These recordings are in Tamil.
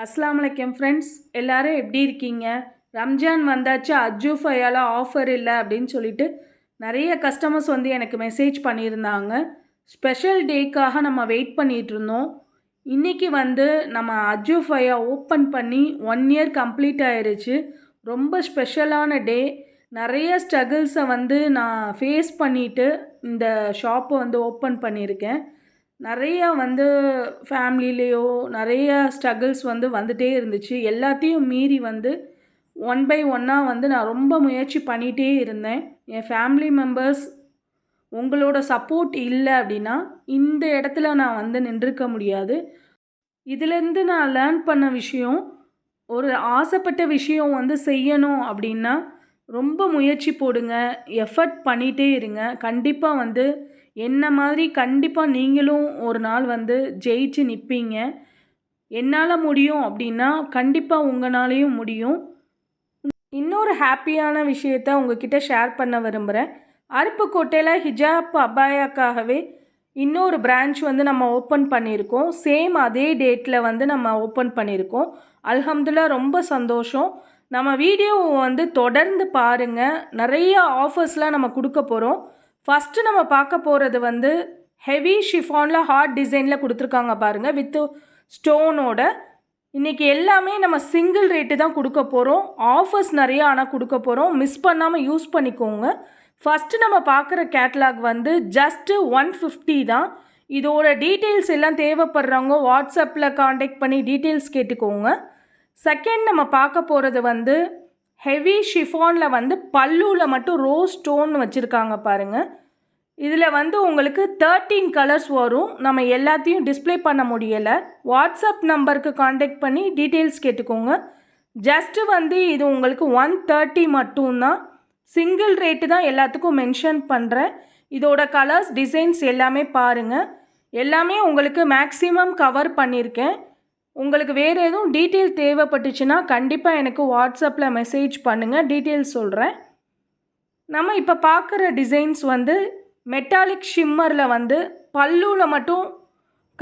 அஸ்ஸலாமு அலைக்கும் ஃப்ரெண்ட்ஸ், எல்லாரும் எப்படி இருக்கீங்க? ரம்ஜான் வந்தாச்சு, அஜூஃபையால ஆஃபர் இல்லை அப்படின்னு சொல்லிட்டு நிறைய கஸ்டமர்ஸ் வந்து எனக்கு மெசேஜ் பண்ணியிருந்தாங்க. ஸ்பெஷல் டேக்காக நம்ம வெயிட் பண்ணிகிட்டு இருந்தோம். இன்றைக்கி வந்து நம்ம அஜூஃபையா ஓப்பன் பண்ணி 1 இயர் கம்ப்ளீட் ஆயிருச்சு. ரொம்ப ஸ்பெஷலான டே. நிறைய ஸ்ட்ரகிள்ஸை வந்து நான் ஃபேஸ் பண்ணிவிட்டு இந்த ஷாப்பை வந்து ஓப்பன் பண்ணியிருக்கேன். நிறையா வந்து ஃபேமிலிலேயோ நிறைய ஸ்ட்ரகிள்ஸ் வந்து வந்துகிட்டே இருந்துச்சு. எல்லாத்தையும் மீறி வந்து ஒன் பை ஒன்னாக வந்து நான் ரொம்ப முயற்சி பண்ணிகிட்டே இருந்தேன். என் ஃபேமிலி மெம்பர்ஸ் உங்களோட சப்போர்ட் இல்லை அப்படின்னா இந்த இடத்துல நான் வந்து நின்றுக்க முடியாது. இதுலேருந்து நான் லேர்ன் பண்ண விஷயம், ஒரு ஆசைப்பட்ட விஷயம் வந்து செய்யணும் அப்படின்னா ரொம்ப முயற்சி போடுங்க, எஃபர்ட் பண்ணிகிட்டே இருங்க. கண்டிப்பாக வந்து என்ன மாதிரி கண்டிப்பாக நீங்களும் ஒரு நாள் வந்து ஜெயிச்சு நிற்பீங்க. என்னால் முடியும் அப்படின்னா கண்டிப்பாக உங்களாலேயும் முடியும். இன்னொரு ஹாப்பியான விஷயத்த உங்ககிட்ட ஷேர் பண்ண விரும்புகிறேன். அருப்புக்கோட்டையில் ஹிஜாப் அபாயாக்காகவே இன்னொரு பிரான்ச் வந்து நம்ம ஓப்பன் பண்ணியிருக்கோம். சேம் அதே டேட்டில் வந்து நம்ம ஓப்பன் பண்ணியிருக்கோம். அல்ஹம்துலில்லாஹ், ரொம்ப சந்தோஷம். நம்ம வீடியோவை வந்து தொடர்ந்து பாருங்கள். நிறைய ஆஃபர்ஸ்லாம் நம்ம கொடுக்க போகிறோம். ஃபஸ்ட்டு நம்ம பார்க்க போகிறது வந்து ஹெவி ஷிஃபானில் ஹார்ட் டிசைனில் கொடுத்துருக்காங்க பாருங்கள், வித் ஸ்டோனோட. இன்றைக்கி எல்லாமே நம்ம சிங்கிள் ரேட்டு தான் கொடுக்க போகிறோம். ஆஃபர்ஸ் நிறையா ஆனால் கொடுக்க போகிறோம். மிஸ் பண்ணாமல் யூஸ் பண்ணிக்கோங்க. ஃபஸ்ட்டு நம்ம பார்க்குற கேட்லாக் வந்து ஜஸ்ட்டு 150 தான். இதோட டீட்டெயில்ஸ் எல்லாம் தேவைப்படுறவங்க வாட்ஸ்அப்பில் காண்டாக்ட் பண்ணி டீட்டெயில்ஸ் கேட்டுக்கோங்க. செகண்ட் நம்ம பார்க்க போகிறது வந்து ஹெவி ஷிஃபானில் வந்து பல்லுவில் மட்டும் ரோஸ் ஸ்டோன் வச்சுருக்காங்க பாருங்கள். இதில் வந்து உங்களுக்கு 13 கலர்ஸ் வரும். நம்ம எல்லாத்தையும் டிஸ்பிளே பண்ண முடியலை. வாட்ஸ்அப் நம்பருக்கு காண்டாக்ட் பண்ணி டீட்டெயில்ஸ் கேட்டுக்கோங்க. ஜஸ்ட்டு வந்து இது உங்களுக்கு 130 மட்டும்தான். சிங்கிள் ரேட்டு தான் எல்லாத்துக்கும் மென்ஷன் பண்ணுறேன். இதோட கலர்ஸ் டிசைன்ஸ் எல்லாமே பாருங்கள். எல்லாமே உங்களுக்கு மேக்ஸிமம் கவர் பண்ணியிருக்கேன். உங்களுக்கு வேறு எதுவும் டீட்டெயில் தேவைப்பட்டுச்சுன்னா கண்டிப்பாக எனக்கு வாட்ஸ்அப்பில் மெசேஜ் பண்ணுங்கள், டீட்டெயில்ஸ் சொல்கிறேன். நம்ம இப்போ பார்க்குற டிசைன்ஸ் வந்து மெட்டாலிக் ஷிம்மரில் வந்து பல்லுவில் மட்டும்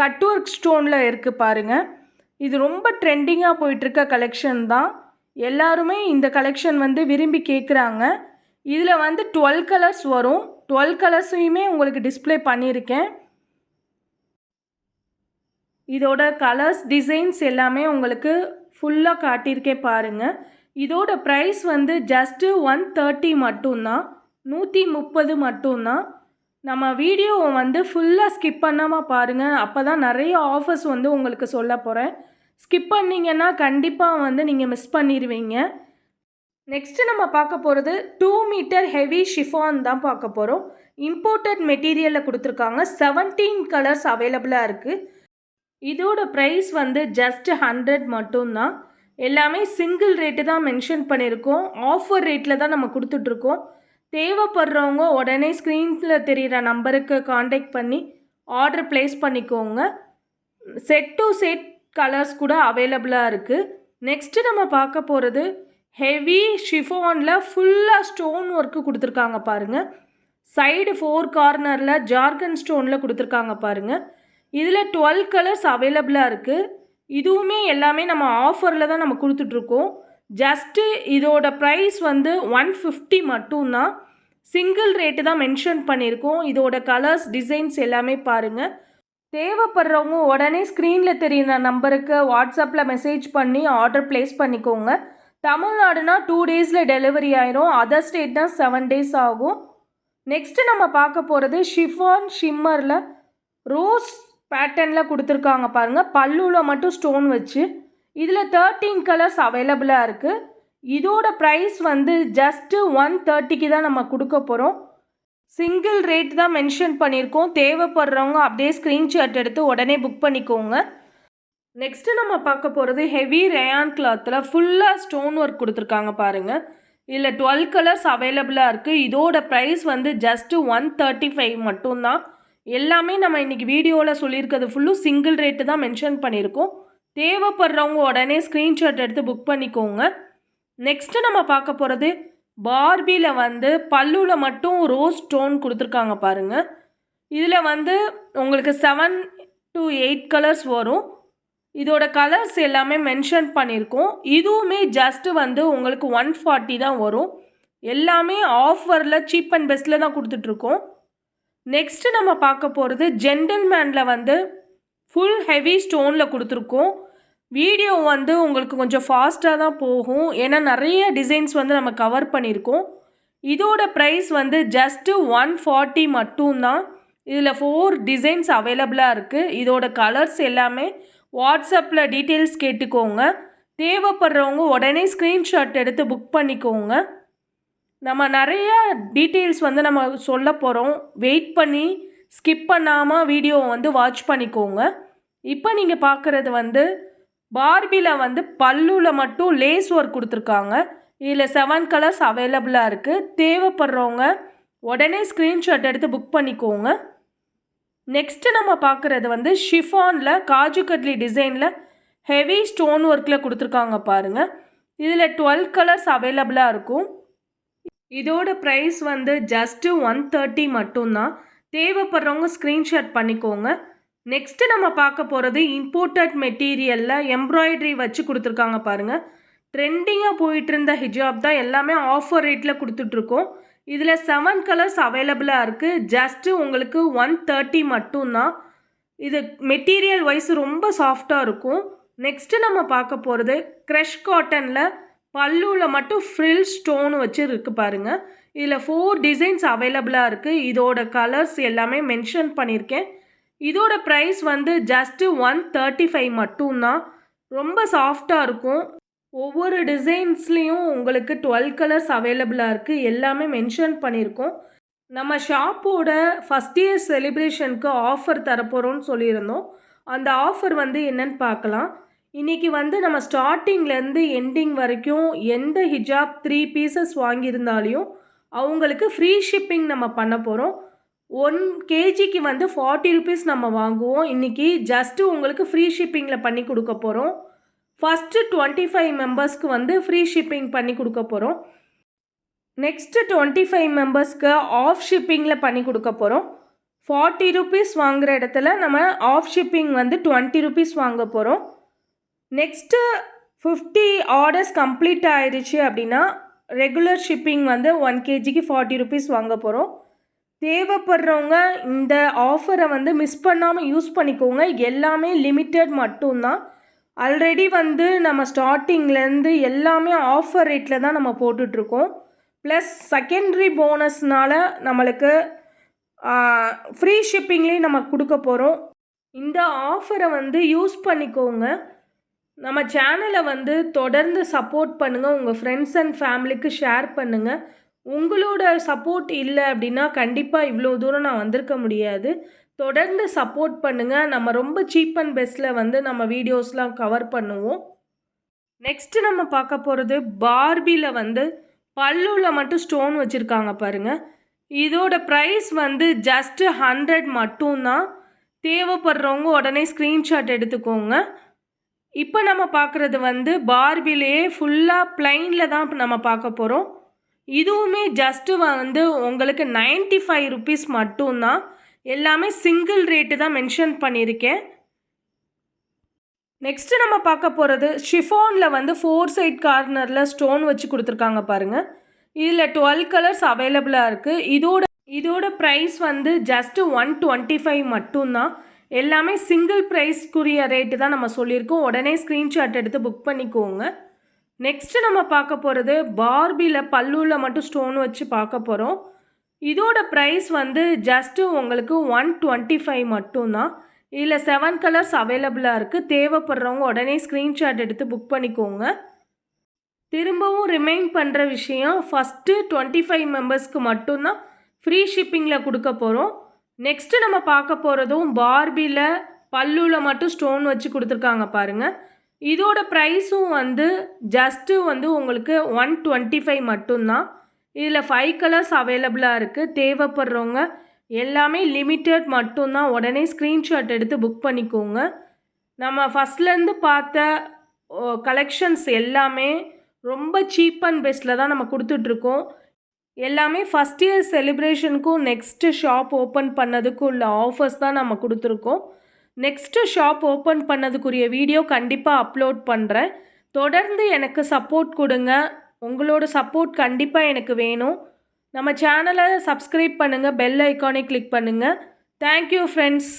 கட் ஒர்க் ஸ்டோனில் இருக்குது பாருங்கள். இது ரொம்ப ட்ரெண்டிங்காக போயிட்டுருக்க கலெக்ஷன் தான். எல்லாருமே இந்த கலெக்ஷன் வந்து விரும்பி கேட்குறாங்க. இதில் வந்து 12 கலர்ஸ் வரும். 12 கலர்ஸையுமே உங்களுக்கு டிஸ்பிளே பண்ணியிருக்கேன். இதோட கலர்ஸ் டிசைன்ஸ் எல்லாமே உங்களுக்கு ஃபுல்லாக காட்டியிருக்கேன் பாருங்கள். இதோட ப்ரைஸ் வந்து ஜஸ்ட்டு 130 மட்டும்தான், 130 மட்டும்தான். நம்ம வீடியோவை வந்து ஃபுல்லாக ஸ்கிப் பண்ணாமல் பாருங்கள். அப்போ தான் நிறைய ஆஃபர்ஸ் வந்து உங்களுக்கு சொல்ல போகிறேன். ஸ்கிப் பண்ணிங்கன்னா கண்டிப்பாக வந்து நீங்கள் மிஸ் பண்ணிடுவீங்க. நெக்ஸ்ட்டு நம்ம பார்க்க போகிறது 2 மீட்டர் ஹெவி ஷிஃபான் தான் பார்க்க போகிறோம். இம்போர்ட்டட் மெட்டீரியலில் கொடுத்துருக்காங்க. 17 கலர்ஸ் அவைலபிளாக இருக்குது. இதோட ப்ரைஸ் வந்து ஜஸ்ட் 100 மட்டும்தான். எல்லாமே சிங்கிள் ரேட்டு தான் மென்ஷன் பண்ணியிருக்கோம். ஆஃபர் ரேட்டில் தான் நம்ம கொடுத்துட்ருக்கோம். தேவைப்படுறவங்க உடனே ஸ்க்ரீனில் தெரிகிற நம்பருக்கு காண்டாக்ட் பண்ணி ஆர்டர் ப்ளேஸ் பண்ணிக்கோங்க. செட் டு செட் கலர்ஸ் கூட அவைலபிளாக இருக்குது. நெக்ஸ்ட்டு நம்ம பார்க்க போகிறது ஹெவி ஷிஃபானில் ஃபுல்லாக ஸ்டோன் ஒர்க்கு கொடுத்துருக்காங்க பாருங்கள். சைடு 4 கார்னரில் ஜார்கன் ஸ்டோனில் கொடுத்துருக்காங்க பாருங்கள். இதில் 12 கலர்ஸ் அவைலபிளாக இருக்குது. இதுவுமே எல்லாமே நம்ம ஆஃபரில் தான் நம்ம கொடுத்துட்ருக்கோம். ஜஸ்ட்டு இதோட ப்ரைஸ் வந்து 150 மட்டும்தான். சிங்கிள் ரேட்டு தான் மென்ஷன் பண்ணியிருக்கோம். இதோட கலர்ஸ் டிசைன்ஸ் எல்லாமே பாருங்கள். தேவைப்படுறவங்க உடனே ஸ்க்ரீனில் தெரியுற நம்பருக்கு வாட்ஸ்அப்பில் மெசேஜ் பண்ணி ஆர்டர் ப்ளேஸ் பண்ணிக்கோங்க. தமிழ்நாடுனா 2 டேஸில் டெலிவரி ஆயிரும். அதர் ஸ்டேட்னா 7 டேஸ் ஆகும். நெக்ஸ்ட்டு நம்ம பார்க்க போகிறது ஷிஃபான் ஷிம்மரில் ரோஸ் பேட்டர்னில் கொடுத்துருக்காங்க பாருங்கள். பல்லுவில் மட்டும் ஸ்டோன் வச்சு. இதில் 13 கலர்ஸ் அவைலபிளாக இருக்குது. இதோட ப்ரைஸ் வந்து ஜஸ்ட்டு 130க்கு தான் நம்ம கொடுக்க போகிறோம். சிங்கிள் ரேட் தான் மென்ஷன் பண்ணியிருக்கோம். தேவைப்படுறவங்க அப்படியே ஸ்க்ரீன்ஷாட் எடுத்து உடனே புக் பண்ணிக்கோங்க. நெக்ஸ்ட்டு நம்ம பார்க்க போகிறது ஹெவி ரேயான் கிளாத்தில் ஃபுல்லாக ஸ்டோன் ஒர்க் கொடுத்துருக்காங்க பாருங்கள். இதில் 12 கலர்ஸ் அவைலபிளாக இருக்குது. இதோட ப்ரைஸ் வந்து ஜஸ்ட்டு 135 மட்டும்தான். எல்லாமே நம்ம இன்றைக்கி வீடியோவில் சொல்லியிருக்கிறது ஃபுல்லும் சிங்கிள் ரேட்டு தான் மென்ஷன் பண்ணியிருக்கோம். தேவைப்படுறவங்க உடனே ஸ்க்ரீன்ஷாட் எடுத்து புக் பண்ணிக்கோங்க. நெக்ஸ்ட்டு நம்ம பார்க்க போகிறது பார்பியில் வந்து பல்லுவில் மட்டும் ரோஸ் ஸ்டோன் கொடுத்துருக்காங்க பாருங்கள். இதில் வந்து உங்களுக்கு 7 to 8 கலர்ஸ் வரும். இதோட கலர்ஸ் எல்லாமே மென்ஷன் பண்ணியிருக்கோம். இதுவுமே ஜஸ்ட்டு வந்து உங்களுக்கு 140 தான் வரும். எல்லாமே ஆஃபரில் சீப் அண்ட் பெஸ்ட்டில் தான் கொடுத்துட்ருக்கோம். நெக்ஸ்ட்டு நம்ம பார்க்க போகிறது ஜென்டில்மேனில் வந்து ஃபுல் ஹெவி ஸ்டோனில் கொடுத்துருக்கோம். வீடியோ வந்து உங்களுக்கு கொஞ்சம் ஃபாஸ்ட்டாக தான் போகும். ஏன்னா நிறைய டிசைன்ஸ் வந்து நம்ம கவர் பண்ணியிருக்கோம். இதோட ப்ரைஸ் வந்து ஜஸ்ட்டு 140 மட்டும்தான். இதில் 4 டிசைன்ஸ் அவைலபிளாக இருக்குது. இதோட கலர்ஸ் எல்லாமே வாட்ஸ்அப்பில் டீட்டெயில்ஸ் கேட்டுக்கோங்க. தேவைப்படுறவங்க உடனே ஸ்க்ரீன்ஷாட் எடுத்து புக் பண்ணிக்கோங்க. நம்ம நிறைய டீட்டெயில்ஸ் வந்து நம்ம சொல்ல போகிறோம். வெயிட் பண்ணி ஸ்கிப் பண்ணாமல் வீடியோவை வந்து வாட்ச் பண்ணிக்கோங்க. இப்போ நீங்கள் பார்க்குறது வந்து பார்பியில் வந்து பல்லுவில் மட்டும் லேஸ் ஒர்க் கொடுத்துருக்காங்க. இதில் 7 கலர்ஸ் அவைலபிளாக இருக்குது. தேவைப்படுறவங்க உடனே ஸ்க்ரீன்ஷாட் எடுத்து புக் பண்ணிக்கோங்க. நெக்ஸ்ட்டு நம்ம பார்க்குறது வந்து ஷிஃபானில் காஜு கட்லி டிசைனில் ஹெவி ஸ்டோன் ஒர்க்கில் கொடுத்துருக்காங்க பாருங்கள். இதில் 12 கலர்ஸ் அவைலபிளாக இருக்கும். இதோட ப்ரைஸ் வந்து ஜஸ்ட்டு 130 மட்டும்தான். தேவைப்படுறவங்க ஸ்க்ரீன்ஷாட் பண்ணிக்கோங்க. நெக்ஸ்ட்டு நம்ம பார்க்க போகிறது இம்போர்ட்டட் மெட்டீரியலில் எம்ப்ராய்டரி வச்சு கொடுத்துருக்காங்க பாருங்கள். ட்ரெண்டிங்காக போயிட்டு இருந்த ஹிஜாப் தான் எல்லாமே ஆஃபர் ரேட்டில் கொடுத்துட்ருக்கோம். இதில் 7 கலர்ஸ் அவைலபிளாக இருக்குது. ஜஸ்ட்டு உங்களுக்கு 130 மட்டும்தான். இது மெட்டீரியல் வைஸ் ரொம்ப சாஃப்டாக இருக்கும். நெக்ஸ்ட்டு நம்ம பார்க்க போகிறது க்ரஷ் காட்டனில் பல்லுவில் மட்டும் ஃப்ரில் ஸ்டோன் வச்சு இருக்குது பாருங்கள். இதில் 4 டிசைன்ஸ் அவைலபிளாக இருக்குது. இதோட கலர்ஸ் எல்லாமே மென்ஷன் பண்ணியிருக்கேன். இதோட ப்ரைஸ் வந்து ஜஸ்ட்டு 135 மட்டும்தான். ரொம்ப சாஃப்டாக இருக்கும். ஒவ்வொரு டிசைன்ஸ்லேயும் உங்களுக்கு 12 கலர்ஸ் அவைலபிளாக இருக்குது. எல்லாமே மென்ஷன் பண்ணியிருக்கோம். நம்ம ஷாப்போட ஃபஸ்ட் இயர் செலிப்ரேஷனுக்கு ஆஃபர் தரப்போகிறோன்னு சொல்லியிருந்தோம். அந்த ஆஃபர் வந்து என்னன்னு பார்க்கலாம். இன்றைக்கி வந்து நம்ம ஸ்டார்டிங்லேருந்து எண்டிங் வரைக்கும் எந்த ஹிஜாப் 3 பீசஸ் வாங்கியிருந்தாலையும் அவங்களுக்கு ஃப்ரீ ஷிப்பிங் நம்ம பண்ண போகிறோம். 1 kgக்கு வந்து 40 ருபீஸ் நம்ம வாங்குவோம். இன்றைக்கி ஜஸ்ட்டு உங்களுக்கு ஃப்ரீ ஷிப்பிங்கில் பண்ணி கொடுக்க போகிறோம். ஃபஸ்ட்டு 25 மெம்பர்ஸ்க்கு வந்து ஃப்ரீ ஷிப்பிங் பண்ணி கொடுக்க போகிறோம். நெக்ஸ்ட்டு 25 மெம்பர்ஸ்க்கு ஆஃப் ஷிப்பிங்கில் பண்ணி கொடுக்க போகிறோம். 40 ருபீஸ் வாங்குகிற இடத்துல நம்ம ஆஃப் ஷிப்பிங் வந்து 20 ருபீஸ் வாங்க போகிறோம். நெக்ஸ்ட்டு 50 ஆர்டர்ஸ் கம்ப்ளீட் ஆயிடுச்சு அப்படின்னா ரெகுலர் ஷிப்பிங் வந்து 1 kgக்கு 40 ருபீஸ் வாங்க போகிறோம். தேவைப்படுறவங்க இந்த ஆஃபரை வந்து மிஸ் பண்ணாமல் யூஸ் பண்ணிக்கோங்க. எல்லாமே லிமிட்டட் மட்டும்தான். ஆல்ரெடி வந்து நம்ம ஸ்டார்டிங்லேருந்து எல்லாமே ஆஃபர் ரேட்டில் தான் நம்ம போட்டுட்ருக்கோம். ப்ளஸ் செகண்டரி போனஸ்னால் நம்மளுக்கு ஃப்ரீ ஷிப்பிங்லேயும் நம்ம கொடுக்க போகிறோம். இந்த ஆஃபரை வந்து யூஸ் பண்ணிக்கோங்க. நம்ம சேனலை வந்து தொடர்ந்து சப்போர்ட் பண்ணுங்கள். உங்கள் ஃப்ரெண்ட்ஸ் அண்ட் ஃபேமிலிக்கு ஷேர் பண்ணுங்கள். உங்களோட சப்போர்ட் இல்லை அப்படின்னா கண்டிப்பாக இவ்வளோ தூரம் நான் வந்திருக்க முடியாது. தொடர்ந்து சப்போர்ட் பண்ணுங்கள். நம்ம ரொம்ப சீப் அண்ட் பெஸ்ட்டில் வந்து நம்ம வீடியோஸ்லாம் கவர் பண்ணுவோம். நெக்ஸ்ட்டு நம்ம பார்க்க போகிறது பார்பியில் வந்து பல்லுவில் மட்டும் ஸ்டோன் வச்சுருக்காங்க பாருங்கள். இதோட ப்ரைஸ் வந்து ஜஸ்ட்டு 100 மட்டும்தான். தேவைப்படுறவங்க உடனே ஸ்க்ரீன்ஷாட் எடுத்துக்கோங்க. இப்போ நம்ம பார்க்குறது வந்து பார்பிலேயே ஃபுல்லாக ப்ளைனில் தான் நம்ம பார்க்க போகிறோம். இதுவுமே ஜஸ்ட்டு வந்து உங்களுக்கு 95 ருபீஸ் மட்டும்தான். எல்லாமே சிங்கிள் ரேட்டு தான் மென்ஷன் பண்ணியிருக்கேன். நெக்ஸ்ட்டு நம்ம பார்க்க போகிறது ஷிஃபானில் வந்து 4 சைட் கார்னரில் ஸ்டோன் வச்சு கொடுத்துருக்காங்க பாருங்கள். இதில் 12 கலர்ஸ் அவைலபிளாக இருக்குது. இதோட ப்ரைஸ் வந்து ஜஸ்ட்டு 125 மட்டும்தான். எல்லாமே சிங்கிள் ப்ரைஸ்க்குரிய ரேட்டு தான் நம்ம சொல்லியிருக்கோம். உடனே ஸ்க்ரீன்ஷாட் எடுத்து புக் பண்ணிக்கோங்க. நெக்ஸ்ட்டு நம்ம பார்க்க போகிறது பார்பியில் பல்லுவில் மட்டும் ஸ்டோன் வச்சு பார்க்க போகிறோம். இதோட ப்ரைஸ் வந்து ஜஸ்ட்டு உங்களுக்கு 125 மட்டும்தான். இதில் 7 கலர்ஸ் அவைலபிளாக இருக்குது. தேவைப்படுறவங்க உடனே ஸ்க்ரீன்ஷாட் எடுத்து புக் பண்ணிக்கோங்க. திரும்பவும் ரிமைண்ட் பண்ணுற விஷயம், ஃபஸ்ட்டு 25 மெம்பர்ஸ்க்கு மட்டும்தான் ஃப்ரீ ஷிப்பிங்கில் கொடுக்க போகிறோம். நெக்ஸ்ட்டு நம்ம பார்க்க போகிறதும் பார்பியில் பல்லுவில் மட்டும் ஸ்டோன் வச்சு கொடுத்துருக்காங்க பாருங்கள். இதோட ப்ரைஸும் வந்து ஜஸ்ட்டு வந்து உங்களுக்கு 125 மட்டும்தான். இதில் 5 கலர்ஸ் அவைலபிளாக இருக்குது. தேவைப்படுறவங்க எல்லாமே லிமிட்டட் மட்டும்தான். உடனே ஸ்க்ரீன்ஷாட் எடுத்து புக் பண்ணிக்கோங்க. நம்ம ஃபஸ்ட்லேருந்து பார்த்த கலெக்ஷன்ஸ் எல்லாமே ரொம்ப சீப் அண்ட் பெஸ்ட்டில் தான் நம்ம கொடுத்துட்ருக்கோம். எல்லாமே ஃபஸ்ட் இயர் செலிப்ரேஷனுக்கும் நெக்ஸ்ட்டு ஷாப் ஓப்பன் பண்ணதுக்கும் உள்ள ஆஃபர்ஸ் தான் நம்ம கொடுத்துருக்கோம். நெக்ஸ்ட்டு ஷாப் ஓப்பன் பண்ணதுக்குரிய வீடியோ கண்டிப்பாக அப்லோட் பண்ணுறேன். தொடர்ந்து எனக்கு சப்போர்ட் கொடுங்க. உங்களோட சப்போர்ட் கண்டிப்பாக எனக்கு வேணும். நம்ம சேனலை சப்ஸ்கிரைப் பண்ணுங்கள், பெல் ஐக்கானை கிளிக் பண்ணுங்கள். Thank you friends.